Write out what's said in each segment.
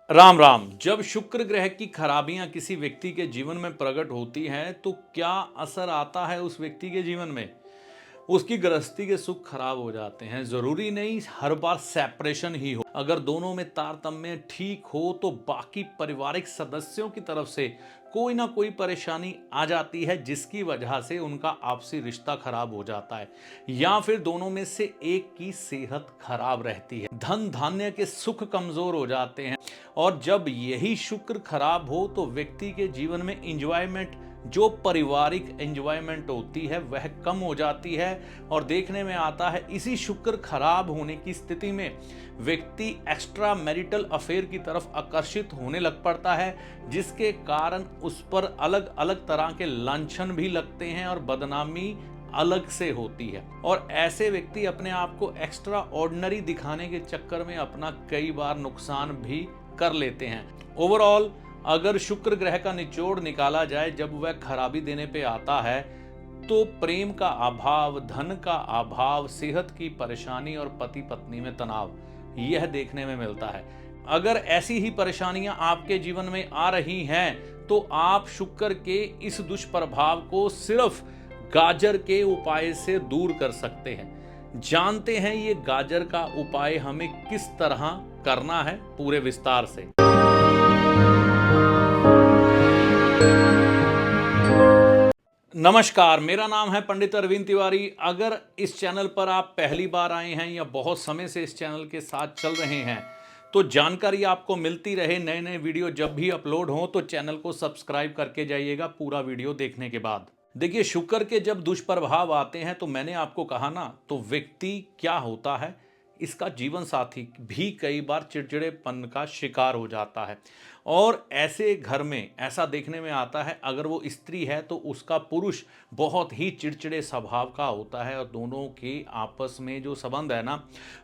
राम राम। जब शुक्र ग्रह की खराबियां किसी व्यक्ति के जीवन में प्रकट होती हैं तो क्या असर आता है उस व्यक्ति के जीवन में। उसकी गृहस्थी के सुख खराब हो जाते हैं। जरूरी नहीं हर बार सेपरेशन ही हो। अगर दोनों में तारतम्य ठीक हो तो बाकी पारिवारिक सदस्यों की तरफ से कोई ना कोई परेशानी आ जाती है, जिसकी वजह से उनका आपसी रिश्ता खराब हो जाता है, या फिर दोनों में से एक की सेहत खराब रहती है। धन धान्य के सुख कमजोर हो जाते हैं। और जब यही शुक्र खराब हो तो व्यक्ति के जीवन में इंजॉयमेंट, जो पारिवारिक एंजॉयमेंट होती है, वह कम हो जाती है। और देखने में आता है इसी शुक्र खराब होने की स्थिति में व्यक्ति एक्स्ट्रा मैरिटल अफेयर की तरफ आकर्षित होने लग पड़ता है, जिसके कारण उस पर अलग अलग तरह के लांछन भी लगते हैं और बदनामी अलग से होती है। और ऐसे व्यक्ति अपने आप को एक्स्ट्रा ऑर्डिनरी दिखाने के चक्कर में अपना कई बार नुकसान भी कर लेते हैं। ओवरऑल अगर शुक्र ग्रह का निचोड़ निकाला जाए, जब वह खराबी देने पे आता है तो प्रेम का अभाव, धन का अभाव, सेहत की परेशानी और पति पत्नी में तनाव, यह देखने में मिलता है। अगर ऐसी ही परेशानियां आपके जीवन में आ रही हैं तो आप शुक्र के इस दुष्प्रभाव को सिर्फ गाजर के उपाय से दूर कर सकते हैं। जानते हैं ये गाजर का उपाय हमें किस तरह करना है पूरे विस्तार से। नमस्कार, मेरा नाम है पंडित अरविंद तिवारी। अगर इस चैनल पर आप पहली बार आए हैं या बहुत समय से इस चैनल के साथ चल रहे हैं तो जानकारी आपको मिलती रहे, नए नए वीडियो जब भी अपलोड हों तो चैनल को सब्सक्राइब करके जाइएगा पूरा वीडियो देखने के बाद। देखिए, शुक्र के जब दुष्प्रभाव आते हैं तो मैंने आपको कहा ना, तो व्यक्ति क्या होता है, इसका जीवन साथी भी कई बार चिड़चिड़ेपन का शिकार हो जाता है। और ऐसे घर में ऐसा देखने में आता है, अगर वो स्त्री है तो उसका पुरुष बहुत ही चिड़चिड़े स्वभाव का होता है और दोनों के आपस में जो संबंध है ना,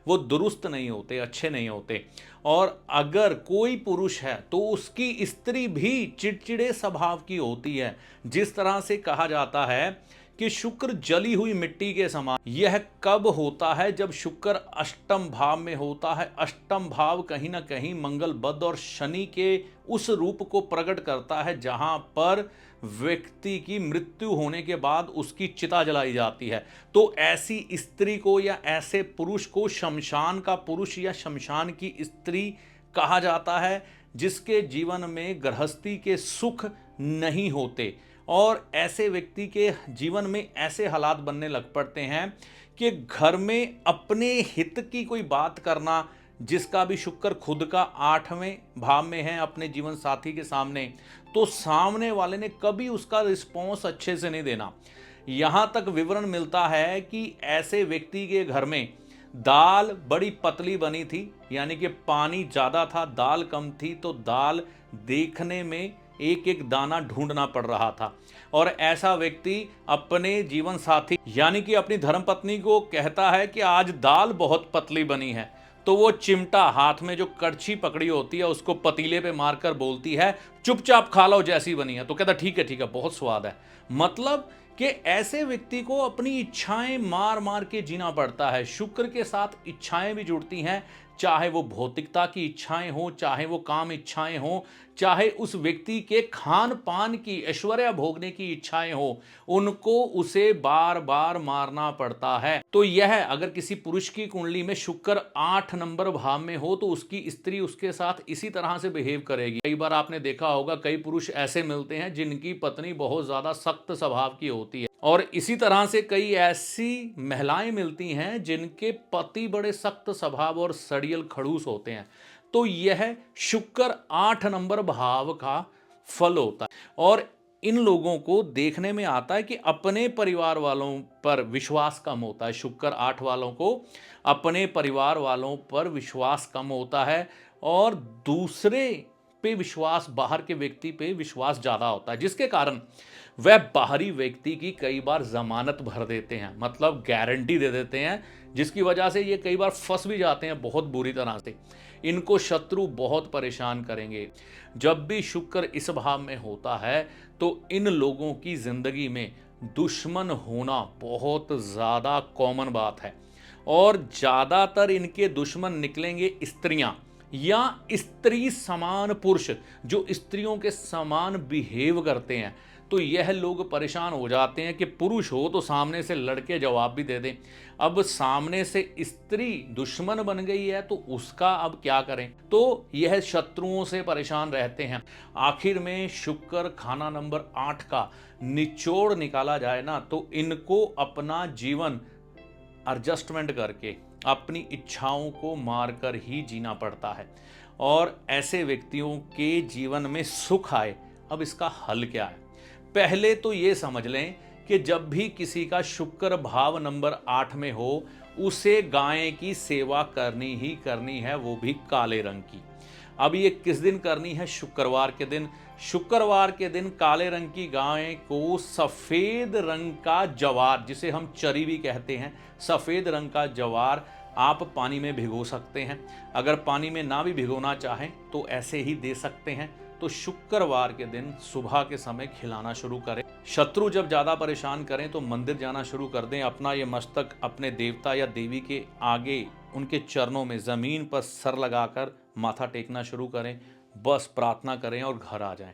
वो दुरुस्त नहीं होते, अच्छे नहीं होते। और अगर कोई पुरुष है तो उसकी स्त्री भी चिड़चिड़े स्वभाव की होती है। जिस तरह से कहा जाता है कि शुक्र जली हुई मिट्टी के समान। यह कब होता है? जब शुक्र अष्टम भाव में होता है। अष्टम भाव कहीं ना कहीं मंगल, बुध और शनि के उस रूप को प्रकट करता है जहां पर व्यक्ति की मृत्यु होने के बाद उसकी चिता जलाई जाती है। तो ऐसी स्त्री को या ऐसे पुरुष को शमशान का पुरुष या शमशान की स्त्री कहा जाता है, जिसके जीवन में गृहस्थी के सुख नहीं होते। और ऐसे व्यक्ति के जीवन में ऐसे हालात बनने लग पड़ते हैं कि घर में अपने हित की कोई बात करना, जिसका भी शुक्र खुद का 8वें भाव में है अपने जीवन साथी के सामने, तो सामने वाले ने कभी उसका रिस्पॉन्स अच्छे से नहीं देना। यहां तक विवरण मिलता है कि ऐसे व्यक्ति के घर में दाल बड़ी पतली बनी थी, यानी कि पानी ज्यादा था, दाल कम थी, तो दाल देखने में एक एक दाना ढूंढना पड़ रहा था। और ऐसा व्यक्ति अपने जीवन साथी यानी कि अपनी धर्मपत्नी को कहता है कि आज दाल बहुत पतली बनी है, तो वो चिमटा हाथ में जो कड़छी पकड़ी होती है उसको पतीले पे मारकर बोलती है, चुपचाप खा लो जैसी बनी है। तो कहता ठीक है ठीक है, बहुत स्वाद है। मतलब कि ऐसे व्यक्ति को अपनी इच्छाएं मार मार के जीना पड़ता है। शुक्र के साथ इच्छाएं भी जुड़ती हैं, चाहे वो भौतिकता की इच्छाएं हो, चाहे वो काम इच्छाएं हो, चाहे उस व्यक्ति के खान पान की, ऐश्वर्य भोगने की इच्छाएं हो, उनको उसे बार बार मारना पड़ता है। तो यह अगर किसी पुरुष की कुंडली में शुक्र 8 नंबर भाव में हो तो उसकी स्त्री उसके साथ इसी तरह से बिहेव करेगी। कई बार आपने देखा होगा, कई पुरुष ऐसे मिलते हैं जिनकी पत्नी बहुत ज्यादा सख्त स्वभाव की होती है, और इसी तरह से कई ऐसी महिलाएं मिलती हैं जिनके पति बड़े सख्त स्वभाव और सड़ियल खड़ूस होते हैं। तो यह शुक्र 8 नंबर भाव का फल होता है। और इन लोगों को देखने में आता है कि अपने परिवार वालों पर विश्वास कम होता है। शुक्र 8 वालों को अपने परिवार वालों पर विश्वास कम होता है और दूसरे पे विश्वास, बाहर के व्यक्ति पे विश्वास ज्यादा होता है, जिसके कारण वह बाहरी व्यक्ति की कई बार जमानत भर देते हैं, मतलब गारंटी दे देते हैं, जिसकी वजह से ये कई बार फंस भी जाते हैं बहुत बुरी तरह से। इनको शत्रु बहुत परेशान करेंगे। जब भी शुक्र इस भाव में होता है तो इन लोगों की जिंदगी में दुश्मन होना बहुत ज्यादा कॉमन बात है। और ज्यादातर इनके दुश्मन निकलेंगे स्त्रियां, या स्त्री समान पुरुष जो स्त्रियों के समान बिहेव करते हैं, तो यह लोग परेशान हो जाते हैं कि पुरुष हो तो सामने से लड़के जवाब भी दे दें। अब सामने से स्त्री दुश्मन बन गई है तो उसका अब क्या करें, तो यह शत्रुओं से परेशान रहते हैं। आखिर में शुक्र खाना नंबर 8 का निचोड़ निकाला जाए ना, तो इनको अपना जीवन एडजस्टमेंट करके अपनी इच्छाओं को मारकर ही जीना पड़ता है और ऐसे व्यक्तियों के जीवन में सुख आए। अब इसका हल क्या है? पहले तो ये समझ लें कि जब भी किसी का शुक्र भाव नंबर 8 में हो, उसे गाय की सेवा करनी ही करनी है, वो भी काले रंग की। अब ये किस दिन करनी है? शुक्रवार के दिन। शुक्रवार के दिन काले रंग की गाय को सफ़ेद रंग का जवार, जिसे हम चरी भी कहते हैं, सफ़ेद रंग का जवार आप पानी में भिगो सकते हैं। अगर पानी में ना भी भिगोना चाहें तो ऐसे ही दे सकते हैं। तो शुक्रवार के दिन सुबह के समय खिलाना शुरू करें। शत्रु जब ज़्यादा परेशान करें तो मंदिर जाना शुरू कर दें। अपना ये मस्तक अपने देवता या देवी के आगे, उनके चरणों में ज़मीन पर सर लगाकर माथा टेकना शुरू करें। बस प्रार्थना करें और घर आ जाएं।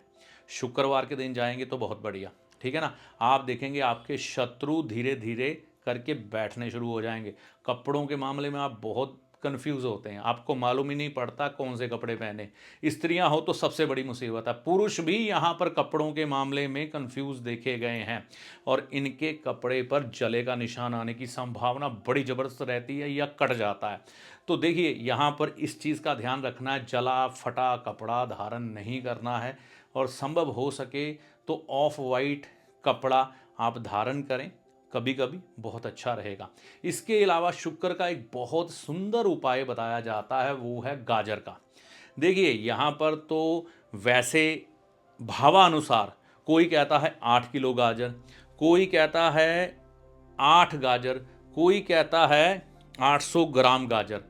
शुक्रवार के दिन जाएंगे तो बहुत बढ़िया, ठीक है ना। आप देखेंगे आपके शत्रु धीरे धीरे करके बैठने शुरू हो जाएंगे। कपड़ों के मामले में आप बहुत कंफ्यूज होते हैं, आपको मालूम ही नहीं पड़ता कौन से कपड़े पहने। स्त्रियां हो तो सबसे बड़ी मुसीबत है। पुरुष भी यहाँ पर कपड़ों के मामले में कंफ्यूज देखे गए हैं और इनके कपड़े पर जले का निशान आने की संभावना बड़ी ज़बरदस्त रहती है या कट जाता है। तो देखिए यहाँ पर इस चीज़ का ध्यान रखना है, जला फटा कपड़ा धारण नहीं करना है और संभव हो सके तो ऑफ वाइट कपड़ा आप धारण करें, कभी कभी बहुत अच्छा रहेगा। इसके अलावा शुक्र का एक बहुत सुंदर उपाय बताया जाता है, वो है गाजर का। देखिए यहाँ पर तो वैसे भावानुसार कोई कहता है 8 किलो गाजर, कोई कहता है 8 गाजर, कोई कहता है 800 ग्राम गाजर।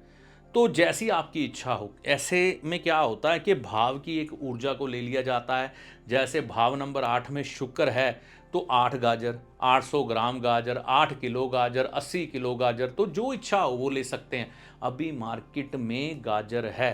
तो जैसी आपकी इच्छा हो। ऐसे में क्या होता है कि भाव की एक ऊर्जा को ले लिया जाता है। जैसे भाव नंबर 8 में शुक्र है तो 8 गाजर, 800 ग्राम गाजर, 8 किलो गाजर, 80 किलो गाजर, तो जो इच्छा हो वो ले सकते हैं। अभी मार्केट में गाजर है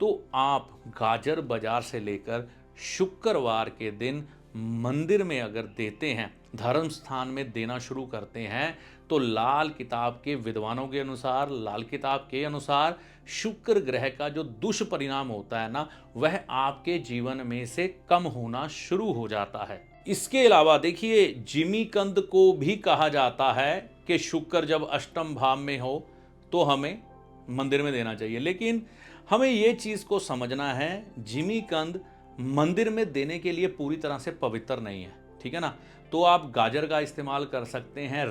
तो आप गाजर बाजार से लेकर शुक्रवार के दिन मंदिर में अगर देते हैं, धर्म स्थान में देना शुरू करते हैं, तो लाल किताब के विद्वानों के अनुसार, लाल किताब के अनुसार शुक्र ग्रह का जो दुष्परिणाम होता है ना, वह आपके जीवन में से कम होना शुरू हो जाता है। इसके अलावा देखिए जिमी कंद को भी कहा जाता है कि शुक्र जब अष्टम भाव में हो तो हमें मंदिर में देना चाहिए, लेकिन हमें ये चीज़ को समझना है, जिमी कंद मंदिर में देने के लिए पूरी तरह से पवित्र नहीं है, ठीक है ना। तो आप गाजर का इस्तेमाल कर सकते हैं,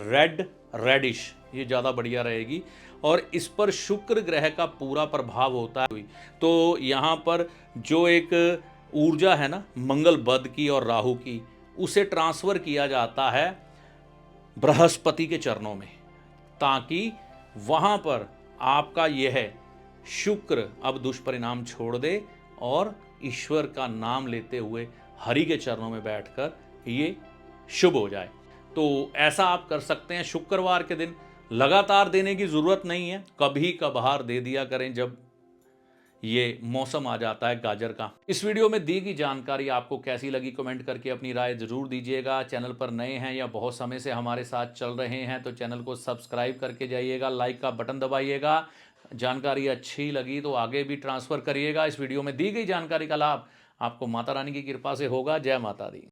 रेडिश, ये ज़्यादा बढ़िया रहेगी और इस पर शुक्र ग्रह का पूरा प्रभाव होता है। तो यहाँ पर जो एक ऊर्जा है ना मंगल बुध की और राहु की, उसे ट्रांसफ़र किया जाता है बृहस्पति के चरणों में, ताकि वहाँ पर आपका यह शुक्र अब दुष्परिणाम छोड़ दे और ईश्वर का नाम लेते हुए हरि के चरणों में बैठकर ये शुभ हो जाए। तो ऐसा आप कर सकते हैं शुक्रवार के दिन। लगातार देने की ज़रूरत नहीं है, कभी कभार दे दिया करें जब ये मौसम आ जाता है गाजर का। इस वीडियो में दी गई जानकारी आपको कैसी लगी, कमेंट करके अपनी राय ज़रूर दीजिएगा। चैनल पर नए हैं या बहुत समय से हमारे साथ चल रहे हैं तो चैनल को सब्सक्राइब करके जाइएगा, लाइक का बटन दबाइएगा। जानकारी अच्छी लगी तो आगे भी ट्रांसफ़र करिएगा। इस वीडियो में दी गई जानकारी का लाभ आपको माता रानी की कृपा से होगा। जय माता दी।